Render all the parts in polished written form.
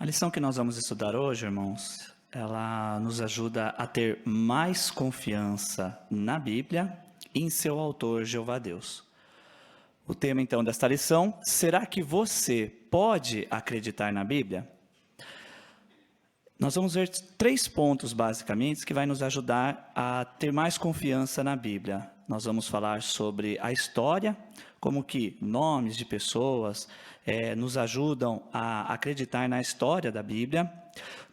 A lição que nós vamos estudar hoje, irmãos, ela nos ajuda a ter mais confiança na Bíblia e em seu autor, Jeová Deus. O tema, então, desta lição, será que você pode acreditar na Bíblia? Nós vamos ver 3 pontos, basicamente, que vai nos ajudar a ter mais confiança na Bíblia. Nós vamos falar sobre a história, como que nomes de pessoas nos ajudam a acreditar na história da Bíblia.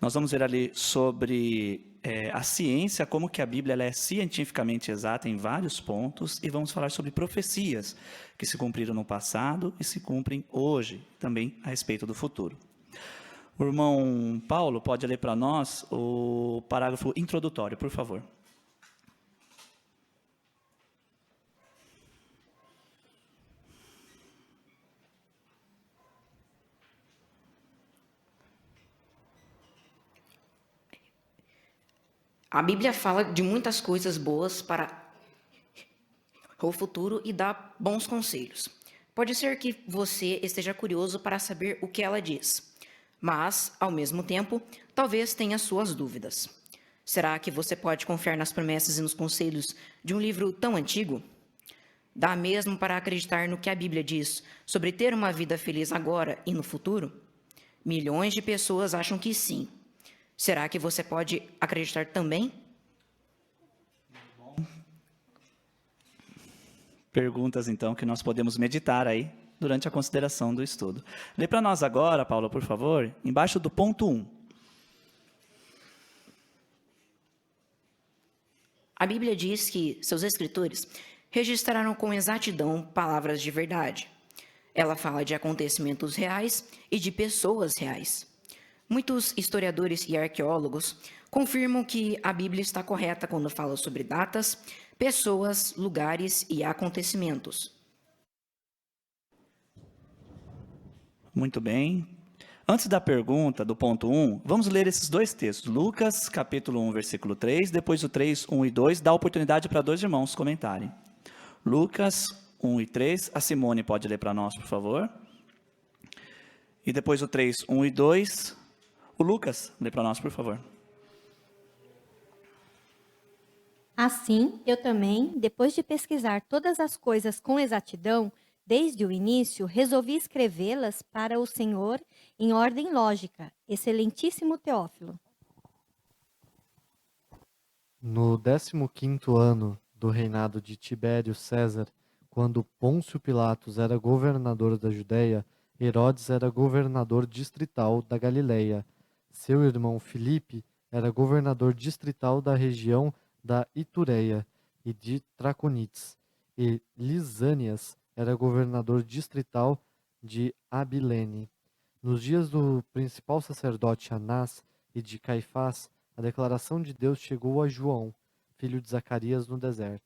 Nós vamos ver ali sobre a ciência, como que a Bíblia ela é cientificamente exata em vários pontos, e vamos falar sobre profecias que se cumpriram no passado e se cumprem hoje, também a respeito do futuro. O irmão Paulo pode ler para nós o parágrafo introdutório, por favor. A Bíblia fala de muitas coisas boas para o futuro e dá bons conselhos. Pode ser que você esteja curioso para saber o que ela diz, mas, ao mesmo tempo, talvez tenha suas dúvidas. Será que você pode confiar nas promessas e nos conselhos de um livro tão antigo? Dá mesmo para acreditar no que a Bíblia diz sobre ter uma vida feliz agora e no futuro? Milhões de pessoas acham que sim. Será que você pode acreditar também? Perguntas, então, que nós podemos meditar aí durante a consideração do estudo. Lê para nós agora, Paulo, por favor, embaixo do ponto 1. A Bíblia diz que seus escritores registraram com exatidão palavras de verdade. Ela fala de acontecimentos reais e de pessoas reais. Muitos historiadores e arqueólogos confirmam que a Bíblia está correta quando fala sobre datas, pessoas, lugares e acontecimentos. Muito bem. Antes da pergunta do ponto 1, vamos ler esses 2 textos. Lucas, capítulo 1, versículo 3, depois o 3, 1 e 2, dá oportunidade para 2 irmãos comentarem. Lucas 1 e 3, a Simone pode ler para nós, por favor. E depois o 3, 1 e 2, o Lucas, lê para nós, por favor. Assim, eu também, depois de pesquisar todas as coisas com exatidão, desde o início, resolvi escrevê-las para o Senhor em ordem lógica, excelentíssimo Teófilo. No 15º ano do reinado de Tibério César, quando Pôncio Pilatos era governador da Judéia, Herodes era governador distrital da Galileia. Seu irmão Filipe era governador distrital da região da Itureia e de Traconites, e Lisânias era governador distrital de Abilene. Nos dias do principal sacerdote Anás e de Caifás, a declaração de Deus chegou a João, filho de Zacarias, no deserto.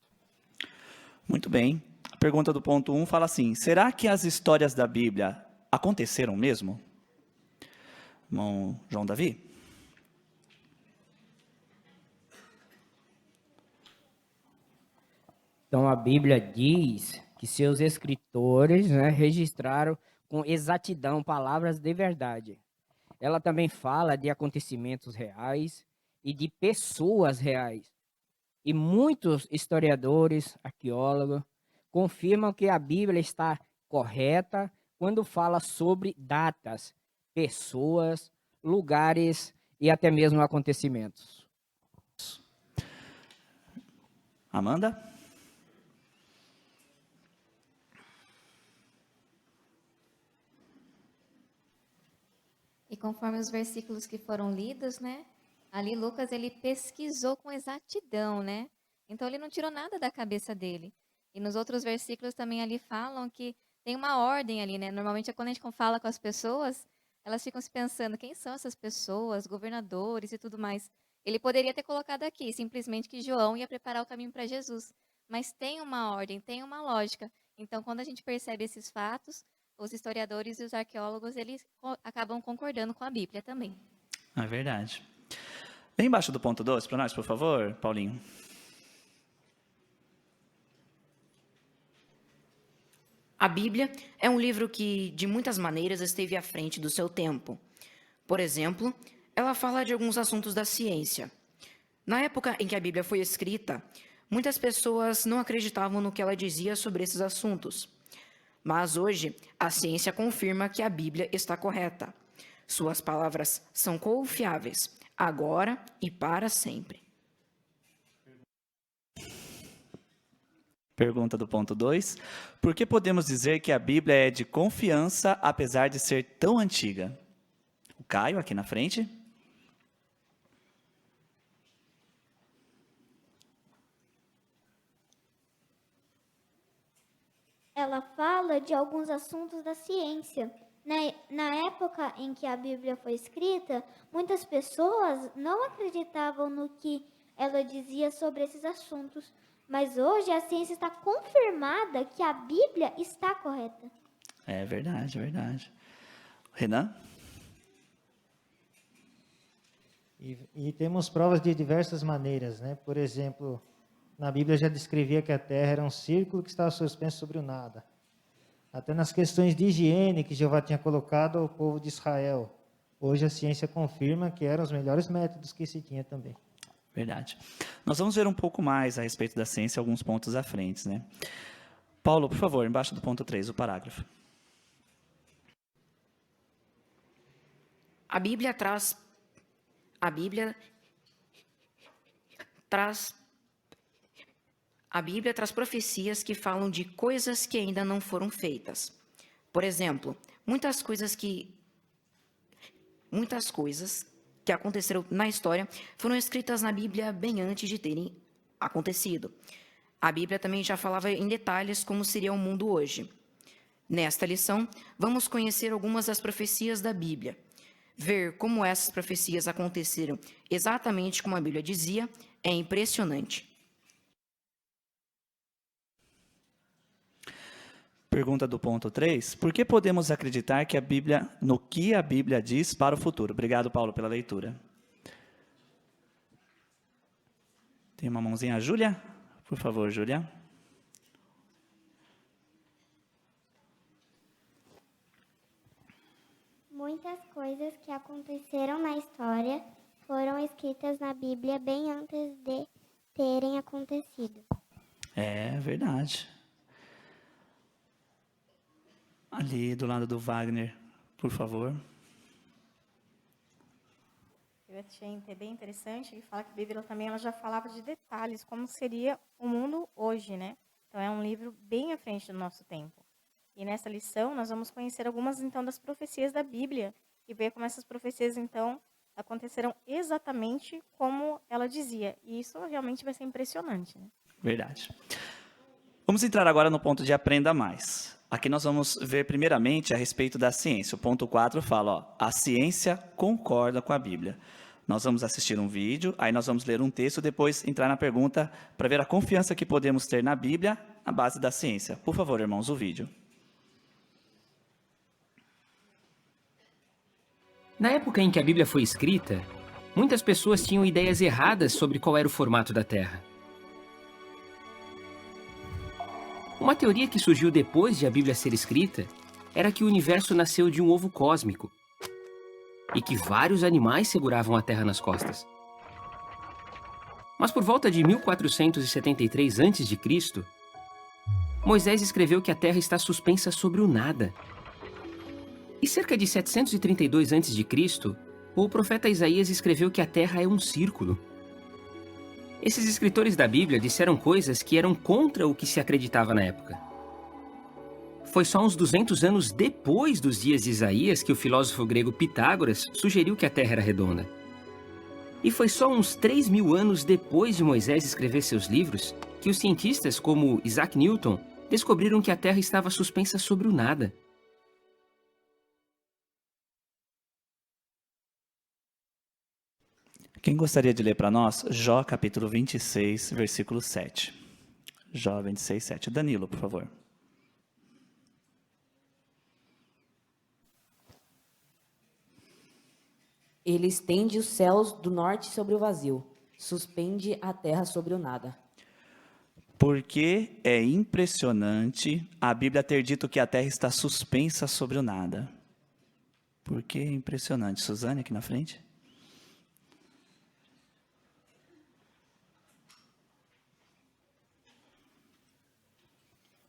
Muito bem. A pergunta do ponto 1 fala assim: será que as histórias da Bíblia aconteceram mesmo? Irmão João Davi? Então a Bíblia diz que seus escritores registraram com exatidão palavras de verdade. Ela também fala de acontecimentos reais e de pessoas reais. E muitos historiadores, arqueólogos, confirmam que a Bíblia está correta quando fala sobre datas, pessoas, lugares e até mesmo acontecimentos. Amanda? E conforme os versículos que foram lidos, né? Ali Lucas ele pesquisou com exatidão, né? Então ele não tirou nada da cabeça dele. E nos outros versículos também ali falam que tem uma ordem ali, né? Normalmente quando a gente fala com as pessoas, elas ficam se pensando quem são essas pessoas, governadores e tudo mais. Ele poderia ter colocado aqui simplesmente que João ia preparar o caminho para Jesus, mas tem uma ordem, tem uma lógica. Então quando a gente percebe esses fatos, os historiadores e os arqueólogos, eles acabam concordando com a Bíblia também. É verdade. Vem embaixo do ponto 2 para nós, por favor, Paulinho. A Bíblia é um livro que, de muitas maneiras, esteve à frente do seu tempo. Por exemplo, ela fala de alguns assuntos da ciência. Na época em que a Bíblia foi escrita, muitas pessoas não acreditavam no que ela dizia sobre esses assuntos. Mas hoje, a ciência confirma que a Bíblia está correta. Suas palavras são confiáveis, agora e para sempre. Pergunta do ponto 2. Por que podemos dizer que a Bíblia é de confiança, apesar de ser tão antiga? O Caio, aqui na frente. Ela fala de alguns assuntos da ciência. Na época em que a Bíblia foi escrita, muitas pessoas não acreditavam no que ela dizia sobre esses assuntos. Mas hoje a ciência está confirmada que a Bíblia está correta. É verdade, é verdade. Renan? E temos provas de diversas maneiras, né? Por exemplo, na Bíblia já descrevia que a Terra era um círculo que estava suspenso sobre o nada. Até nas questões de higiene que Jeová tinha colocado ao povo de Israel. Hoje a ciência confirma que eram os melhores métodos que se tinha também. Verdade. Nós vamos ver um pouco mais a respeito da ciência, alguns pontos à frente, né? Paulo, por favor, embaixo do ponto 3, o parágrafo. A Bíblia traz profecias que falam de coisas que ainda não foram feitas. Por exemplo, muitas coisas que aconteceram na história foram escritas na Bíblia bem antes de terem acontecido. A Bíblia também já falava em detalhes como seria o mundo hoje. Nesta lição, vamos conhecer algumas das profecias da Bíblia. Ver como essas profecias aconteceram exatamente como a Bíblia dizia é impressionante. Pergunta do ponto 3. Por que podemos acreditar no que a Bíblia diz para o futuro? Obrigado, Paulo, pela leitura. Tem uma mãozinha, Júlia? Por favor, Júlia. Muitas coisas que aconteceram na história foram escritas na Bíblia bem antes de terem acontecido. É verdade. Ali do lado do Wagner, por favor. Eu achei bem interessante, ele fala que a Bíblia também ela já falava de detalhes, como seria o mundo hoje, né? Então é um livro bem à frente do nosso tempo. E nessa lição nós vamos conhecer algumas então das profecias da Bíblia e ver como essas profecias então aconteceram exatamente como ela dizia. E isso realmente vai ser impressionante, né? Verdade. Vamos entrar agora no ponto de aprenda mais. Aqui nós vamos ver primeiramente a respeito da ciência. O ponto 4 fala, a ciência concorda com a Bíblia. Nós vamos assistir um vídeo, aí nós vamos ler um texto, depois entrar na pergunta para ver a confiança que podemos ter na Bíblia na base da ciência. Por favor, irmãos, o vídeo. Na época em que a Bíblia foi escrita, muitas pessoas tinham ideias erradas sobre qual era o formato da Terra. Uma teoria que surgiu depois de a Bíblia ser escrita era que o universo nasceu de um ovo cósmico e que vários animais seguravam a Terra nas costas. Mas por volta de 1473 a.C., Moisés escreveu que a Terra está suspensa sobre o nada. E cerca de 732 a.C., o profeta Isaías escreveu que a Terra é um círculo. Esses escritores da Bíblia disseram coisas que eram contra o que se acreditava na época. Foi só uns 200 anos depois dos dias de Isaías que o filósofo grego Pitágoras sugeriu que a Terra era redonda. E foi só uns 3.000 anos depois de Moisés escrever seus livros que os cientistas como Isaac Newton descobriram que a Terra estava suspensa sobre o nada. Quem gostaria de ler para nós? Jó, capítulo 26, versículo 7. Jó 26, 7. Danilo, por favor. Ele estende os céus do norte sobre o vazio, suspende a terra sobre o nada. Porque é impressionante a Bíblia ter dito que a terra está suspensa sobre o nada. Porque é impressionante. Suzane, aqui na frente.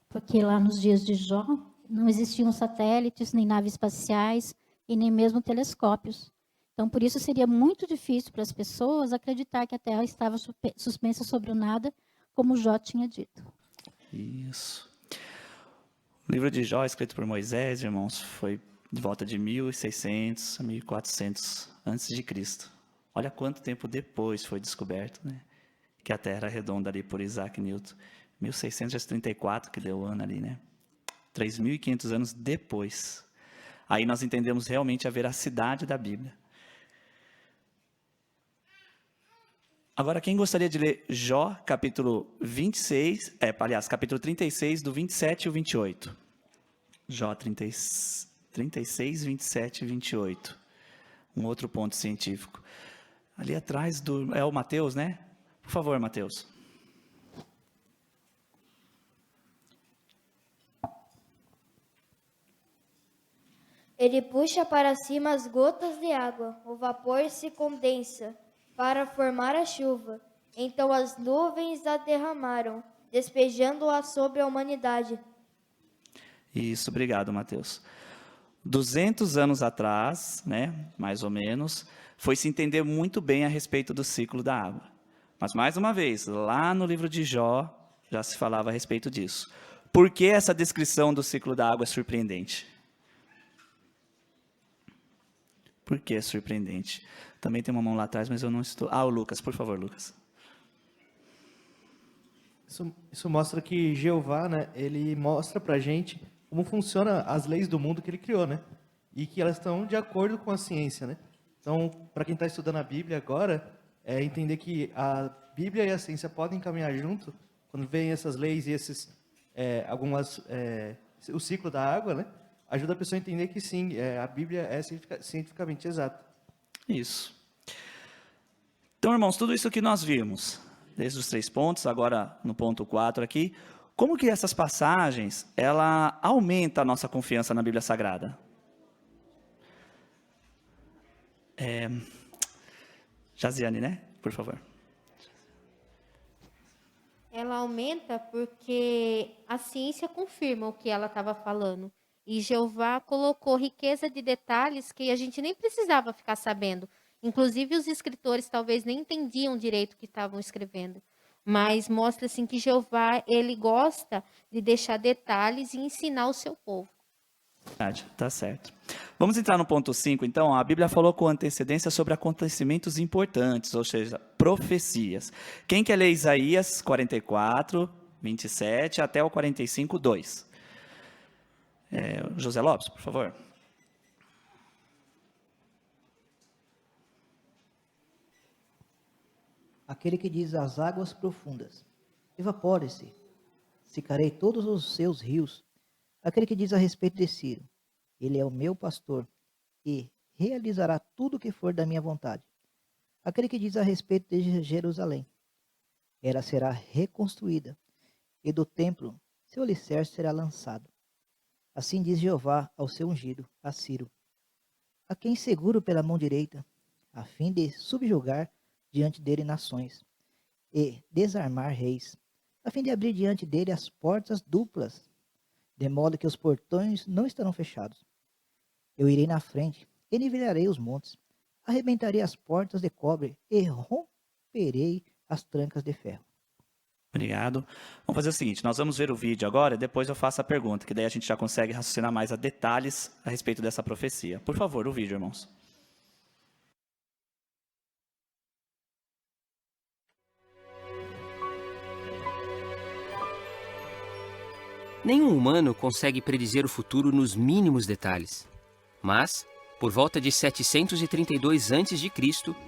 Porque lá nos dias de Jó não existiam satélites, nem naves espaciais e nem mesmo telescópios. Então, por isso seria muito difícil para as pessoas acreditar que a Terra estava suspensa sobre o nada, como Jó tinha dito. Isso. O livro de Jó, escrito por Moisés, irmãos, foi de volta de 1600 a 1400 antes de Cristo. Olha quanto tempo depois foi descoberto, né, que a Terra era redonda ali por Isaac Newton. 1634 que deu o ano ali, né? 3.500 anos depois. Aí nós entendemos realmente a veracidade da Bíblia. Agora, quem gostaria de ler Jó, capítulo 26, capítulo 36, do 27 ao 28. Jó 36, 27 e 28. Um outro ponto científico. Ali atrás é o Mateus, né? Por favor, Mateus. Ele puxa para cima as gotas de água, o vapor se condensa para formar a chuva. Então as nuvens a derramaram, despejando-a sobre a humanidade. Isso, obrigado, Mateus. 200 anos atrás, né, mais ou menos, foi se entender muito bem a respeito do ciclo da água. Mas, mais uma vez, lá no livro de Jó, já se falava a respeito disso. Por que essa descrição do ciclo da água é surpreendente? Por que é surpreendente? Também tem uma mão lá atrás, mas eu não estou... o Lucas, por favor, Lucas. Isso mostra que Jeová, né, ele mostra pra gente como funciona as leis do mundo que ele criou, né? E que elas estão de acordo com a ciência, né? Então, para quem está estudando a Bíblia agora, é entender que a Bíblia e a ciência podem caminhar junto quando vem essas leis e esses o ciclo da água, né? Ajuda a pessoa a entender que sim, a Bíblia é cientificamente exata. Isso. Então, irmãos, tudo isso que nós vimos, desde os 3 pontos, agora no ponto 4 aqui, como que essas passagens, ela aumenta a nossa confiança na Bíblia Sagrada? Jaziane, né? Por favor. Ela aumenta porque a ciência confirma o que ela estava falando. E Jeová colocou riqueza de detalhes que a gente nem precisava ficar sabendo. Inclusive, os escritores talvez nem entendiam direito o que estavam escrevendo. Mas mostra assim que Jeová, ele gosta de deixar detalhes e ensinar o seu povo. Verdade, tá certo. Vamos entrar no ponto 5, então. A Bíblia falou com antecedência sobre acontecimentos importantes, ou seja, profecias. Quem quer ler Isaías 44, 27 até o 45, 2? José Lopes, por favor. Aquele que diz às águas profundas, evapore-se, secarei todos os seus rios. Aquele que diz a respeito de Ciro, ele é o meu pastor e realizará tudo o que for da minha vontade. Aquele que diz a respeito de Jerusalém, ela será reconstruída e do templo seu alicerce será lançado. Assim diz Jeová ao seu ungido, a Ciro, a quem seguro pela mão direita, a fim de subjugar diante dele nações, e desarmar reis, a fim de abrir diante dele as portas duplas, de modo que os portões não estarão fechados. Eu irei na frente, e nivelarei os montes, arrebentarei as portas de cobre, e romperei as trancas de ferro. Obrigado. Vamos fazer o seguinte, nós vamos ver o vídeo agora e depois eu faço a pergunta, que daí a gente já consegue raciocinar mais a detalhes a respeito dessa profecia. Por favor, o vídeo, irmãos. Nenhum humano consegue predizer o futuro nos mínimos detalhes. Mas, por volta de 732 a.C.,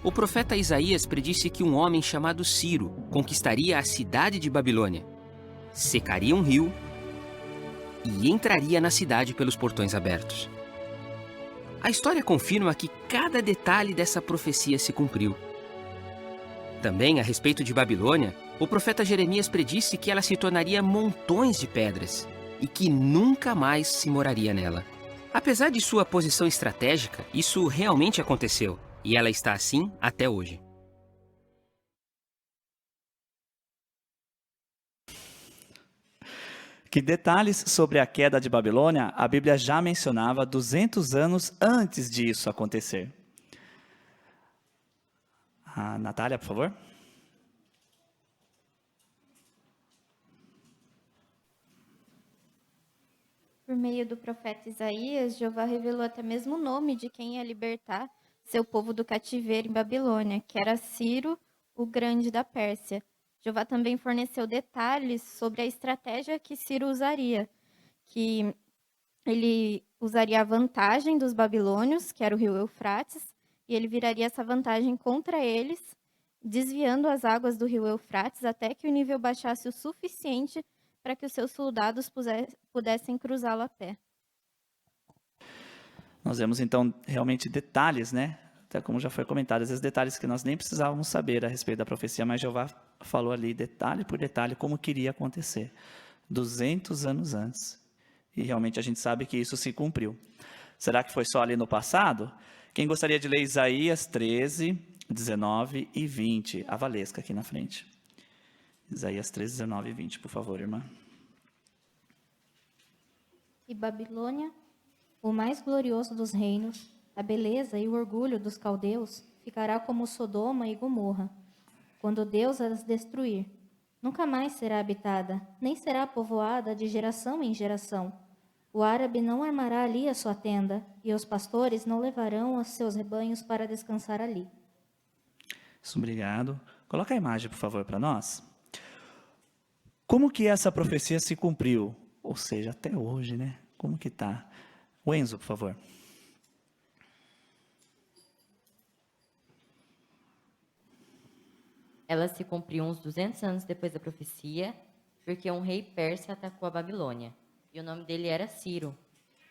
o profeta Isaías predisse que um homem chamado Ciro conquistaria a cidade de Babilônia, secaria um rio e entraria na cidade pelos portões abertos. A história confirma que cada detalhe dessa profecia se cumpriu. Também, a respeito de Babilônia, o profeta Jeremias predisse que ela se tornaria montões de pedras e que nunca mais se moraria nela. Apesar de sua posição estratégica, isso realmente aconteceu, e ela está assim até hoje. Que detalhes sobre a queda de Babilônia a Bíblia já mencionava 200 anos antes disso acontecer? A Natália, por favor. Por meio do profeta Isaías, Jeová revelou até mesmo o nome de quem ia libertar seu povo do cativeiro em Babilônia, que era Ciro, o Grande da Pérsia. Jeová também forneceu detalhes sobre a estratégia que Ciro usaria, que ele usaria a vantagem dos babilônios, que era o rio Eufrates, e ele viraria essa vantagem contra eles, desviando as águas do rio Eufrates até que o nível baixasse o suficiente para que os seus soldados pudessem cruzá-lo a pé. Nós vemos então realmente detalhes, né? Até como já foi comentado, às vezes detalhes que nós nem precisávamos saber a respeito da profecia, mas Jeová falou ali detalhe por detalhe como queria acontecer, 200 anos antes. E realmente a gente sabe que isso se cumpriu. Será que foi só ali no passado? Quem gostaria de ler Isaías 13, 19 e 20? A Valesca aqui na frente. Isaías 13, 19 e 20, por favor, irmã. E Babilônia, o mais glorioso dos reinos, a beleza e o orgulho dos caldeus, ficará como Sodoma e Gomorra, quando Deus as destruir. Nunca mais será habitada, nem será povoada de geração em geração. O árabe não armará ali a sua tenda, e os pastores não levarão os seus rebanhos para descansar ali. Isso, obrigado. Coloca a imagem, por favor, para nós. Como que essa profecia se cumpriu? Ou seja, até hoje, né? Como que tá? O Enzo, por favor. Ela se cumpriu uns 200 anos depois da profecia, porque um rei persa atacou a Babilônia, e o nome dele era Ciro.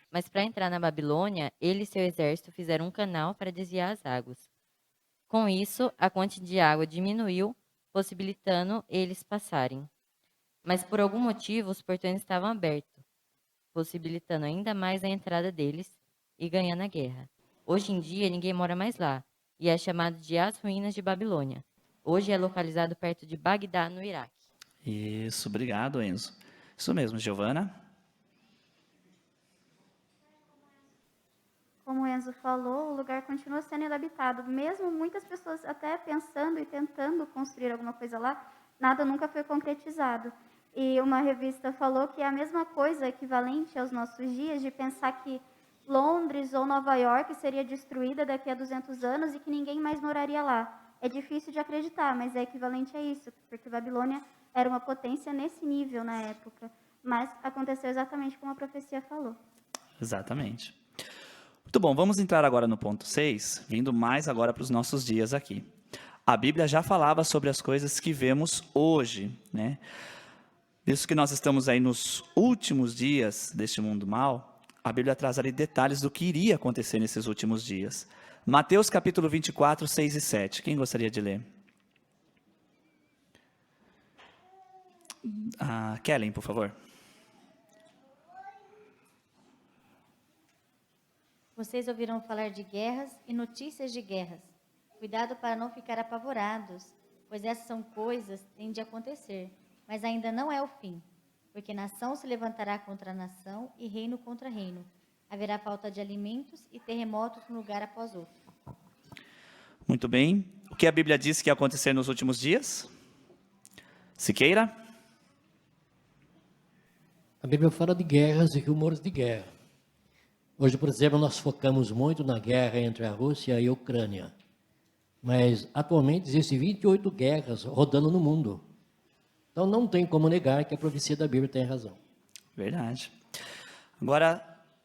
Mas para entrar na Babilônia, ele e seu exército fizeram um canal para desviar as águas. Com isso, a quantidade de água diminuiu, possibilitando eles passarem. Mas por algum motivo, os portões estavam abertos, possibilitando ainda mais a entrada deles e ganhando a guerra. Hoje em dia, ninguém mora mais lá, e é chamado de As Ruínas de Babilônia. Hoje é localizado perto de Bagdá, no Iraque. Isso, obrigado, Enzo. Isso mesmo, Giovana. Como o Enzo falou, o lugar continua sendo inabitado. Mesmo muitas pessoas até pensando e tentando construir alguma coisa lá, nada nunca foi concretizado. E uma revista falou que é a mesma coisa, equivalente aos nossos dias, de pensar que Londres ou Nova York seria destruída daqui a 200 anos e que ninguém mais moraria lá. É difícil de acreditar, mas é equivalente a isso, porque Babilônia era uma potência nesse nível na época. Mas aconteceu exatamente como a profecia falou. Exatamente. Muito bom, vamos entrar agora no ponto 6, vindo mais agora para os nossos dias aqui. A Bíblia já falava sobre as coisas que vemos hoje, né? Visto que nós estamos aí nos últimos dias deste mundo mal, a Bíblia traz ali detalhes do que iria acontecer nesses últimos dias. Mateus capítulo 24, 6 e 7. Quem gostaria de ler? Kellen, por favor. Vocês ouvirão falar de guerras e notícias de guerras. Cuidado para não ficar apavorados, pois essas são coisas que têm de acontecer, mas ainda não é o fim. Porque nação se levantará contra nação e reino contra reino. Haverá falta de alimentos e terremotos um lugar após outro. Muito bem. O que a Bíblia diz que ia acontecer nos últimos dias? Siqueira? A Bíblia fala de guerras e rumores de guerra. Hoje, por exemplo, nós focamos muito na guerra entre a Rússia e a Ucrânia. Mas, atualmente, existem 28 guerras rodando no mundo. Então, não tem como negar que a profecia da Bíblia tem razão. Verdade. Agora,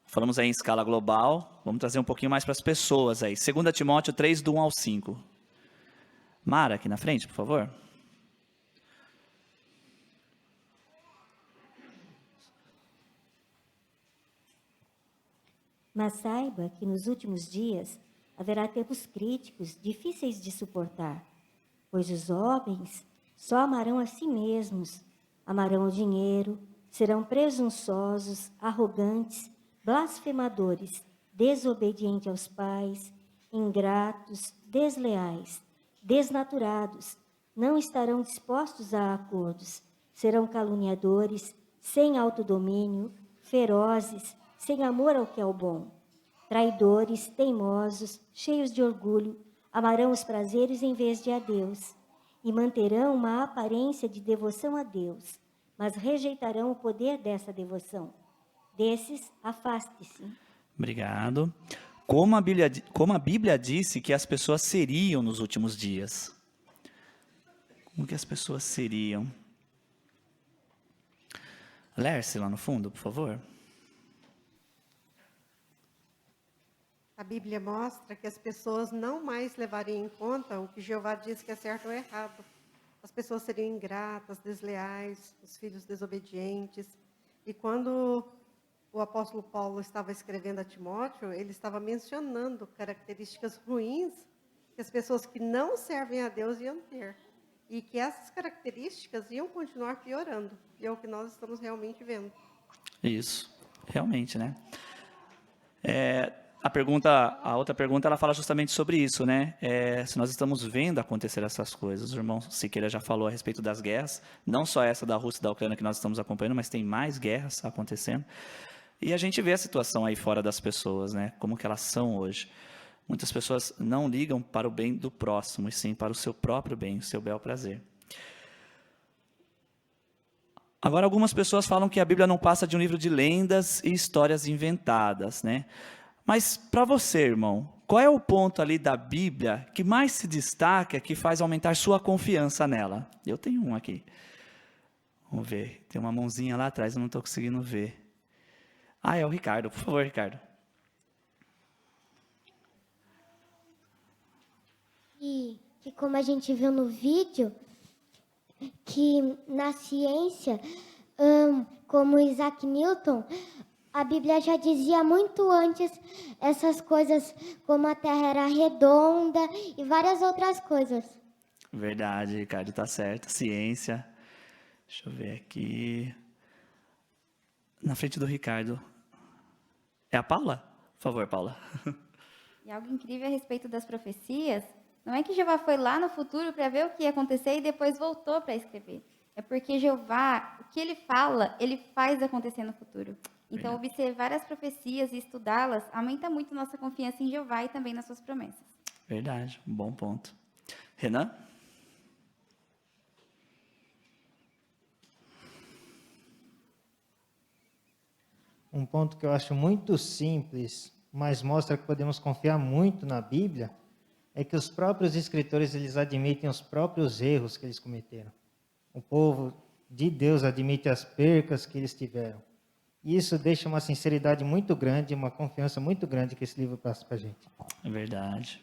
falamos aí em escala global, vamos trazer um pouquinho mais para as pessoas aí. 2 Timóteo 3, do 1 ao 5. Mara, aqui na frente, por favor. Mas saiba que nos últimos dias haverá tempos críticos, difíceis de suportar, pois os homens só amarão a si mesmos, amarão o dinheiro, serão presunçosos, arrogantes, blasfemadores, desobedientes aos pais, ingratos, desleais, desnaturados, não estarão dispostos a acordos, serão caluniadores, sem autodomínio, ferozes, sem amor ao que é o bom, traidores, teimosos, cheios de orgulho, amarão os prazeres em vez de a Deus, e manterão uma aparência de devoção a Deus, mas rejeitarão o poder dessa devoção. Desses, afaste-se. Obrigado. Como a Bíblia disse que as pessoas seriam nos últimos dias? Como que as pessoas seriam? Lerce lá no fundo, por favor. A Bíblia mostra que as pessoas não mais levariam em conta o que Jeová diz que é certo ou errado. As pessoas seriam ingratas, desleais, os filhos desobedientes. E quando o apóstolo Paulo estava escrevendo a Timóteo, ele estava mencionando características ruins que as pessoas que não servem a Deus iam ter. E que essas características iam continuar piorando. E é o que nós estamos realmente vendo. Isso, realmente, né? A outra pergunta, ela fala justamente sobre isso, né? Se nós estamos vendo acontecer essas coisas. O irmão Siqueira já falou a respeito das guerras, não só essa da Rússia e da Ucrânia que nós estamos acompanhando, mas tem mais guerras acontecendo. E a gente vê a situação aí fora das pessoas, né? Como que elas são hoje. Muitas pessoas não ligam para o bem do próximo, e sim para o seu próprio bem, o seu bel prazer. Agora, algumas pessoas falam que a Bíblia não passa de um livro de lendas e histórias inventadas, né? Mas, para você, irmão, qual é o ponto ali da Bíblia que mais se destaca, que faz aumentar sua confiança nela? Eu tenho um aqui. Vamos ver, tem uma mãozinha lá atrás, eu não estou conseguindo ver. É o Ricardo. Por favor, Ricardo. E que como a gente viu no vídeo, que na ciência, como Isaac Newton, a Bíblia já dizia muito antes essas coisas, como a Terra era redonda e várias outras coisas. Verdade, Ricardo, tá certo. Ciência. Deixa eu ver aqui. Na frente do Ricardo. É a Paula? Por favor, Paula. E algo incrível a respeito das profecias, não é que Jeová foi lá no futuro para ver o que ia acontecer e depois voltou para escrever. É porque Jeová, o que ele fala, ele faz acontecer no futuro. Então, observar as profecias e estudá-las aumenta muito nossa confiança em Jeová e também nas suas promessas. Verdade, um bom ponto. Renan? Um ponto que eu acho muito simples, mas mostra que podemos confiar muito na Bíblia, é que os próprios escritores eles admitem os próprios erros que eles cometeram. O povo de Deus admite as percas que eles tiveram. E isso deixa uma sinceridade muito grande, uma confiança muito grande que esse livro passa para a gente. É verdade.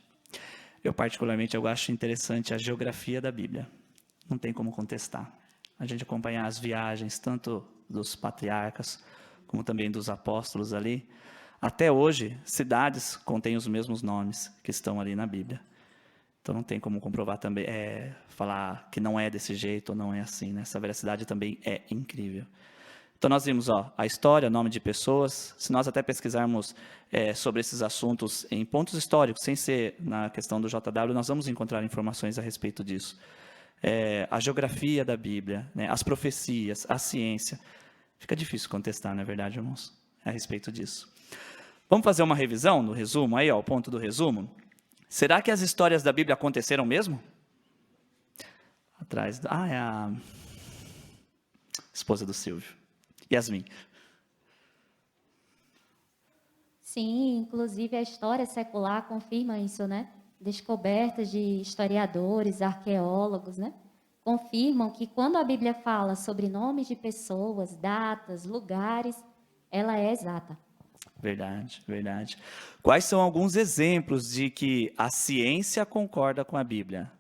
Eu particularmente eu acho interessante a geografia da Bíblia. Não tem como contestar. A gente acompanhar as viagens, tanto dos patriarcas, como também dos apóstolos ali. Até hoje, cidades contêm os mesmos nomes que estão ali na Bíblia. Então não tem como comprovar também, falar que não é desse jeito ou não é assim, né? Essa veracidade também é incrível. Então nós vimos a história, nome de pessoas. Se nós até pesquisarmos sobre esses assuntos em pontos históricos, sem ser na questão do JW, nós vamos encontrar informações a respeito disso. A geografia da Bíblia, né? As profecias, a ciência. Fica difícil contestar, não é verdade, irmãos? A respeito disso. Vamos fazer uma revisão no resumo, aí, o ponto do resumo. Será que as histórias da Bíblia aconteceram mesmo? Atrás, é a esposa do Silvio. Yasmin. Sim, inclusive a história secular confirma isso, né? Descobertas de historiadores, arqueólogos, né? Confirmam que quando a Bíblia fala sobre nomes de pessoas, datas, lugares, ela é exata. Verdade, verdade. Quais são alguns exemplos de que a ciência concorda com a Bíblia?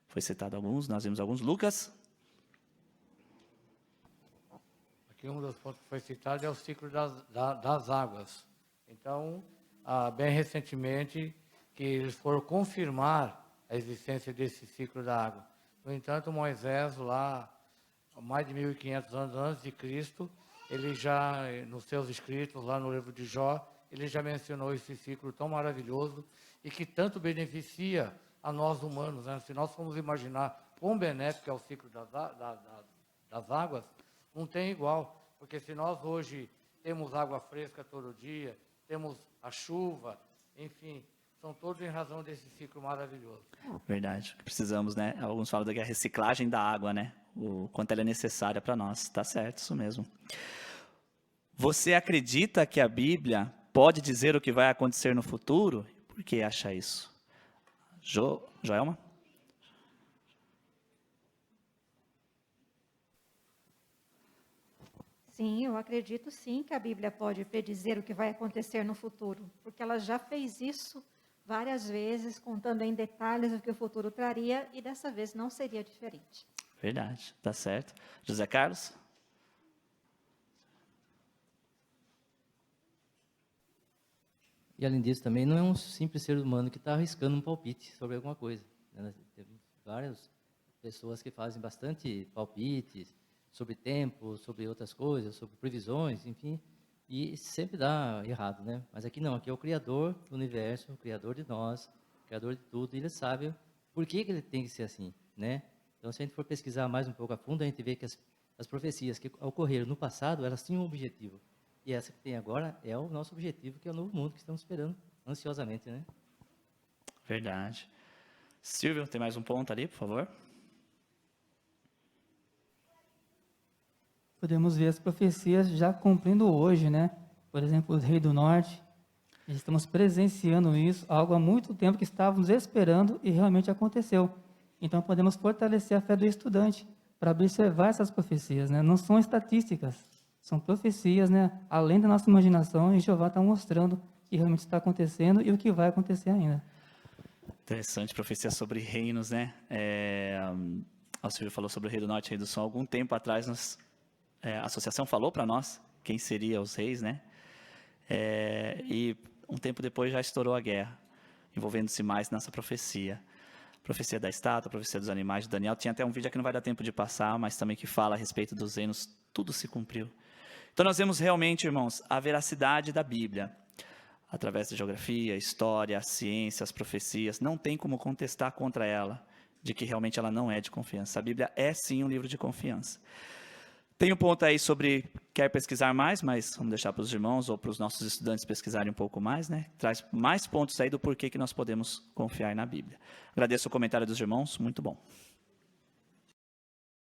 Foi citado alguns, nós vimos alguns. Lucas? Aqui um dos pontos que foi citado é o ciclo das águas. Então, bem recentemente, que eles foram confirmar a existência desse ciclo da água. No entanto, Moisés, lá, mais de 1.500 anos antes de Cristo, ele já, nos seus escritos, lá no livro de Jó, ele já mencionou esse ciclo tão maravilhoso e que tanto beneficia a nós humanos, né? Se nós formos imaginar quão benéfico é o ciclo das águas, não tem igual. Porque se nós hoje temos água fresca todo dia, temos a chuva, enfim, são todos em razão desse ciclo maravilhoso. Verdade. Precisamos, né? Alguns falam da reciclagem da água, né? O quanto ela é necessária para nós. Tá certo, isso mesmo. Você acredita que a Bíblia pode dizer o que vai acontecer no futuro? Por que acha isso? Joelma? Sim, eu acredito sim que a Bíblia pode predizer o que vai acontecer no futuro, porque ela já fez isso várias vezes, contando em detalhes o que o futuro traria, e dessa vez não seria diferente. Verdade, tá certo. José Carlos? E além disso também não é um simples ser humano que está arriscando um palpite sobre alguma coisa, né? Tem várias pessoas que fazem bastante palpites sobre tempo, sobre outras coisas, sobre previsões, enfim, e sempre dá errado, né? Mas aqui não, aqui é o Criador do universo, o Criador de nós, o Criador de tudo, e Ele sabe por que ele tem que ser assim, né? Então, se a gente for pesquisar mais um pouco a fundo, a gente vê que as profecias que ocorreram no passado, elas tinham um objetivo. E essa que tem agora é o nosso objetivo, que é o novo mundo que estamos esperando ansiosamente, né? Verdade. Silvio, tem mais um ponto ali, por favor? Podemos ver as profecias já cumprindo hoje, né? Por exemplo, o Rei do Norte. Estamos presenciando isso, algo há muito tempo que estávamos esperando e realmente aconteceu. Então, podemos fortalecer a fé do estudante para observar essas profecias, né? Não são estatísticas, são profecias, né? Além da nossa imaginação, e Jeová está mostrando o que realmente está acontecendo e o que vai acontecer ainda. Interessante, profecia sobre reinos, né? O Silvio falou sobre o Rei do Norte e o Rei do Sul. Algum tempo atrás, a associação falou para nós quem seriam os reis, né? E um tempo depois já estourou a guerra, envolvendo-se mais nessa profecia. Profecia da estátua, profecia dos animais de Daniel. Tinha até um vídeo que não vai dar tempo de passar, mas também que fala a respeito dos reinos. Tudo se cumpriu. Então nós vemos realmente, irmãos, a veracidade da Bíblia. Através da geografia, história, a ciência, as profecias. Não tem como contestar contra ela, de que realmente ela não é de confiança. A Bíblia é sim um livro de confiança. Tem um ponto aí sobre, quer pesquisar mais, mas vamos deixar para os irmãos ou para os nossos estudantes pesquisarem um pouco mais, né? Traz mais pontos aí do porquê que nós podemos confiar na Bíblia. Agradeço o comentário dos irmãos, muito bom.